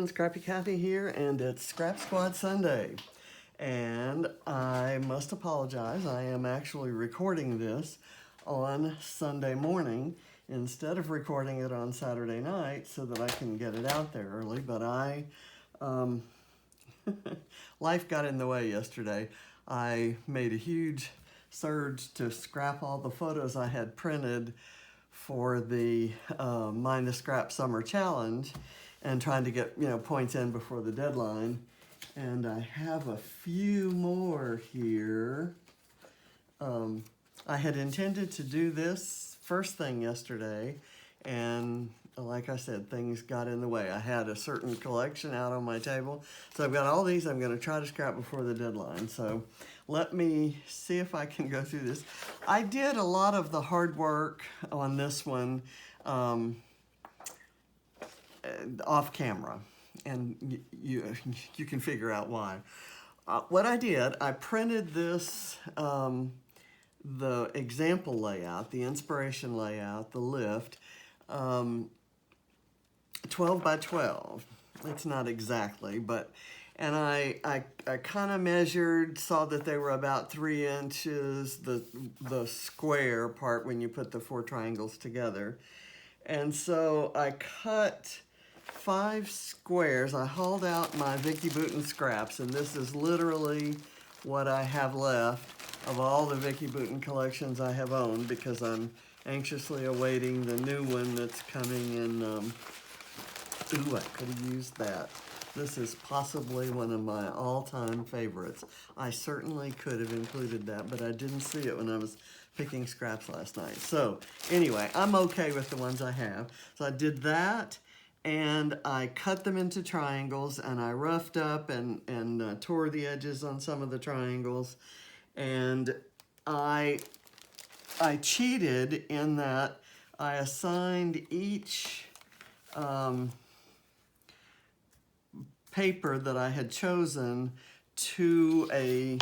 Scrappy Kathy here, and it's Scrap Squad Sunday. And I must apologize, I am actually recording this on Sunday morning instead of recording it on Saturday night so that I can get it out there early. But life got in the way yesterday. I made a huge surge to scrap all the photos I had printed for the Mind the Scrap Summer Challenge and trying to get points in before the deadline. And I have a few more here. I had intended to do this first thing yesterday, and like I said, things got in the way. I had a certain collection out on my table, so I've got all these I'm going to try to scrap before the deadline. So let me see if I can go through this. I did a lot of the hard work on this one off camera, and you can figure out why. What I did, I printed this, the example layout, the inspiration layout, the lift, 12 by 12. It's not exactly, but, and I kind of measured, saw that they were about 3 inches, the square part when you put the 4 triangles together. And so I cut 5 squares. I hauled out my Vicki Boutin scraps, and this is literally what I have left of all the Vicki Boutin collections I have owned, because I'm anxiously awaiting the new one that's coming in. Ooh, I could have used that. This is possibly one of my all-time favorites. I certainly could have included that, but I didn't see it when I was picking scraps last night. So anyway, I'm okay with the ones I have. So I did that, and I cut them into triangles, and I roughed up and tore the edges on some of the triangles. And I cheated in that I assigned each paper that I had chosen to a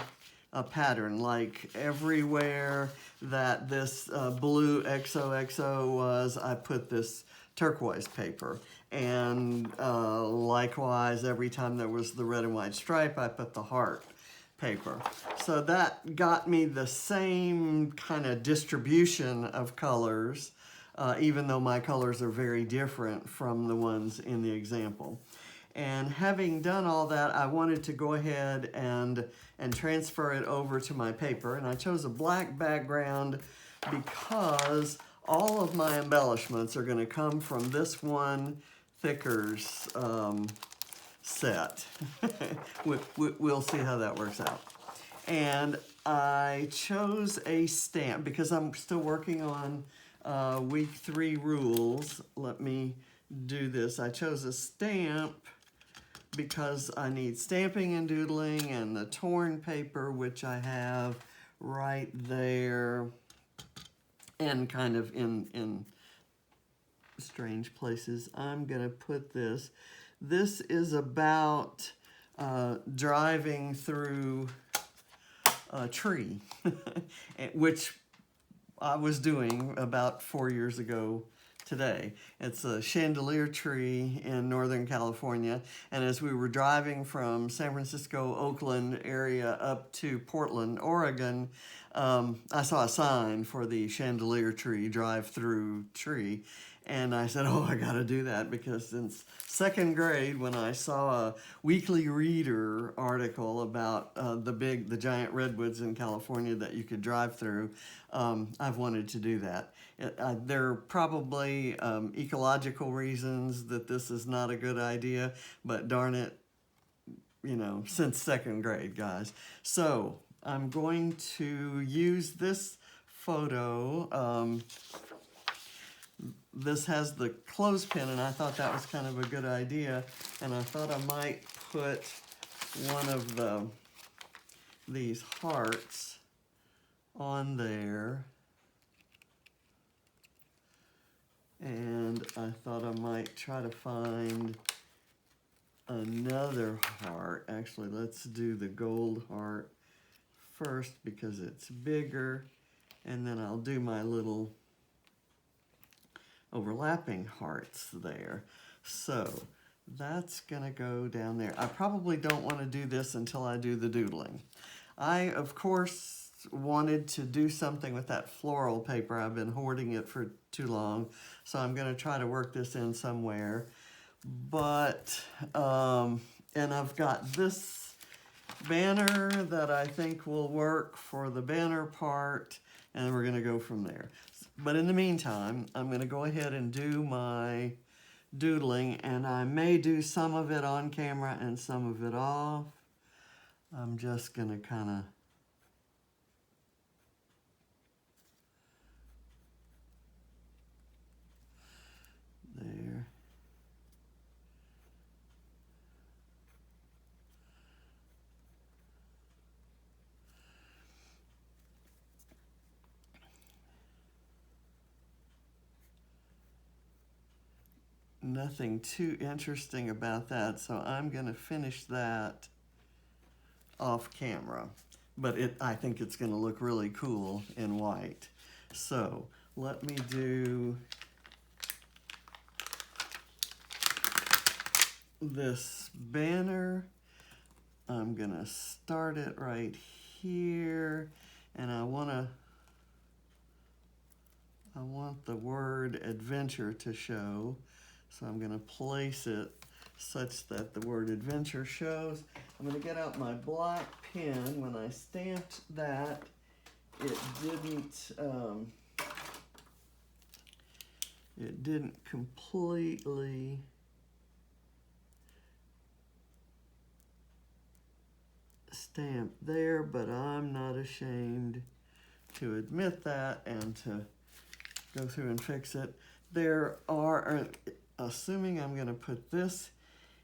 pattern. Like everywhere that this blue XOXO was, I put this turquoise paper. And likewise, every time there was the red and white stripe, I put the heart paper. So that got me the same kind of distribution of colors, even though my colors are very different from the ones in the example. And having done all that, I wanted to go ahead and transfer it over to my paper. And I chose a black background because all of my embellishments are going to come from this one Thickers set. We'll see how that works out. And I chose a stamp because I'm still working on week 3 rules. Let me do this. I chose a stamp because I need stamping and doodling, and the torn paper, which I have right there, and kind of in strange places. I'm gonna put this. This is about driving through a tree, which I was doing about 4 years ago today. It's a chandelier tree in Northern California, and as we were driving from San Francisco, Oakland area up to Portland, Oregon, I saw a sign for the chandelier tree, drive-through tree, and I said, oh, I gotta do that, because since 2nd grade, when I saw a Weekly Reader article about the giant redwoods in California that you could drive through, I've wanted to do that. There are probably ecological reasons that this is not a good idea, but darn it, since 2nd grade, guys. So I'm going to use this photo. This has the clothespin, and I thought that was kind of a good idea, and I thought I might put one of these hearts on there, and I thought I might try to find another heart. Actually, let's do the gold heart first because it's bigger, and then I'll do my little overlapping hearts there. So that's gonna go down there. I probably don't want to do this until I do the doodling. I, of course, wanted to do something with that floral paper. I've been hoarding it for too long, so I'm gonna try to work this in somewhere. But, and I've got this banner that I think will work for the banner part, and we're gonna go from there. But in the meantime, I'm gonna go ahead and do my doodling, and I may do some of it on camera and some of it off. I'm just gonna kind of there. Nothing too interesting about that, so I'm gonna finish that off camera. But I think it's gonna look really cool in white. So let me do this banner. I'm gonna start it right here, and I want the word adventure to show. So I'm gonna place it such that the word adventure shows. I'm gonna get out my black pen. When I stamped that, it didn't completely stamp there, but I'm not ashamed to admit that and to go through and fix it. There are, assuming I'm gonna put this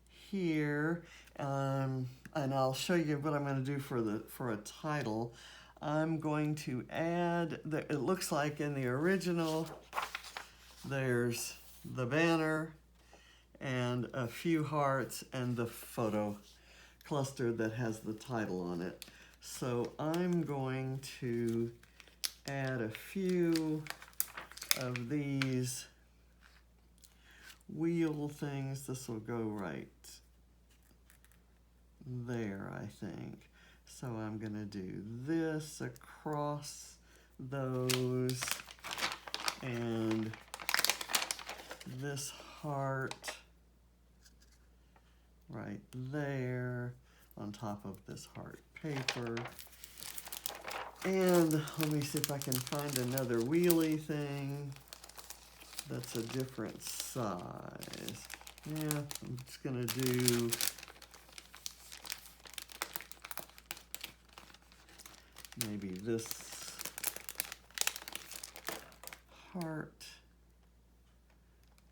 here, and I'll show you what I'm gonna do for a title. I'm going to add, it looks like in the original, there's the banner and a few hearts and the photo cluster that has the title on it. So I'm going to add a few of these wheel things. This will go right there, I think. So I'm gonna do this across those and this heart right there on top of this heart paper. And let me see if I can find another wheelie thing that's a different size. Yeah, I'm just gonna do maybe this heart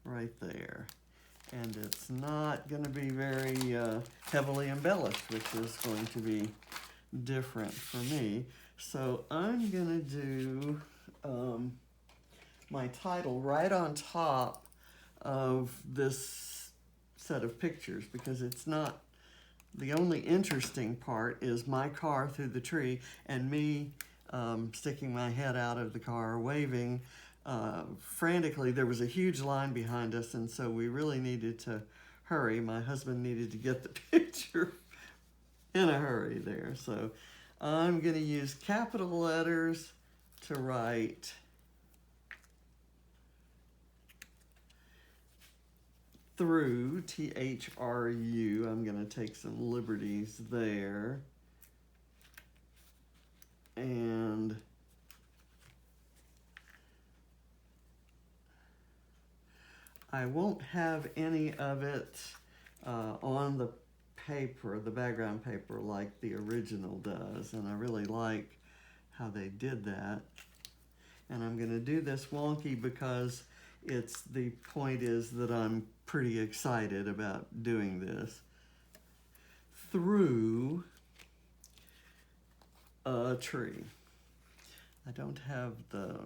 right there. And it's not going to be very heavily embellished, which is going to be different for me. So I'm going to do my title right on top of this set of pictures, because it's not, the only interesting part is my car through the tree and me sticking my head out of the car waving frantically. There was a huge line behind us, and so we really needed to hurry. My husband needed to get the picture in a hurry there. So I'm going to use capital letters to write Thru, T-H-R-U. I'm going to take some liberties there. And I won't have any of it on the paper, the background paper, like the original does. And I really like how they did that. And I'm going to do this wonky because the point is that I'm pretty excited about doing this. Through a tree. I don't have the,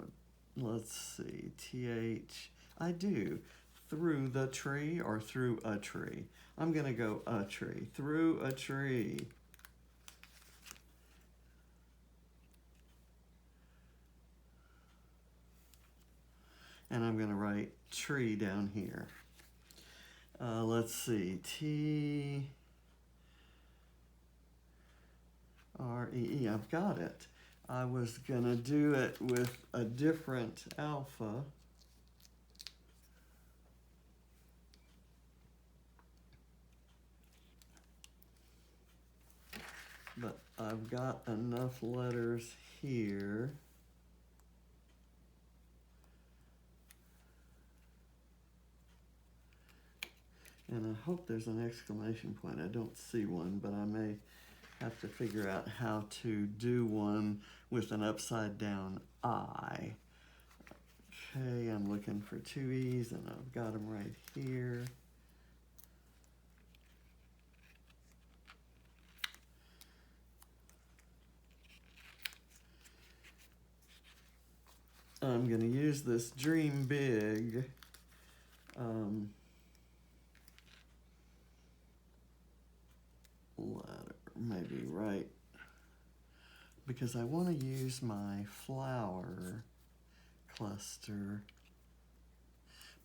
let's see, T-H, I do. Through the tree or through a tree. I'm gonna go a tree, through a tree. And I'm gonna write tree down here. let's see, T-R-E-E, I've got it. I was gonna do it with a different alpha. But I've got enough letters here. And I hope there's an exclamation point. I don't see one, but I may have to figure out how to do one with an upside down I. Okay, I'm looking for two E's and I've got them right here. I'm going to use this Dream Big letter, maybe right, because I want to use my flower cluster.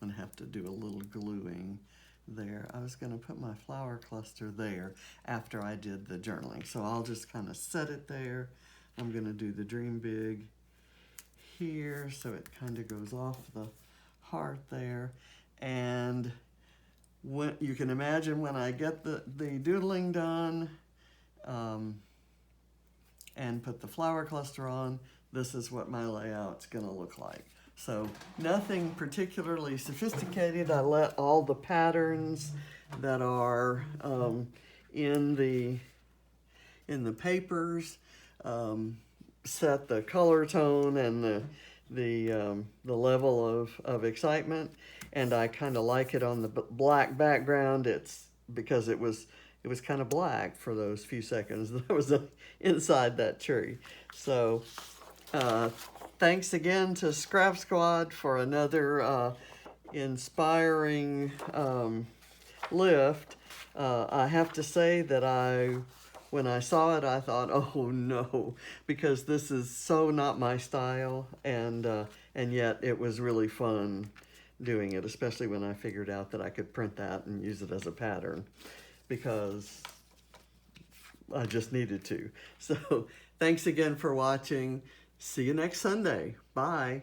I'm going to have to do a little gluing there. I was going to put my flower cluster there after I did the journaling, so I'll just kind of set it there. I'm going to do the Dream Big here, so it kind of goes off the heart there. And when you can imagine when I get the doodling done and put the flower cluster on, this is what my layout's gonna look like. So nothing particularly sophisticated. I let all the patterns that are in the papers set the color tone and the level of excitement, and I kind of like it on the black background. It's because it was kind of black for those few seconds that was inside that tree. So thanks again to Scrap Squad for another inspiring lift. I have to say that when I saw it, I thought, oh no, because this is so not my style, and yet it was really fun doing it, especially when I figured out that I could print that and use it as a pattern, because I just needed to. So thanks again for watching. See you next Sunday. Bye.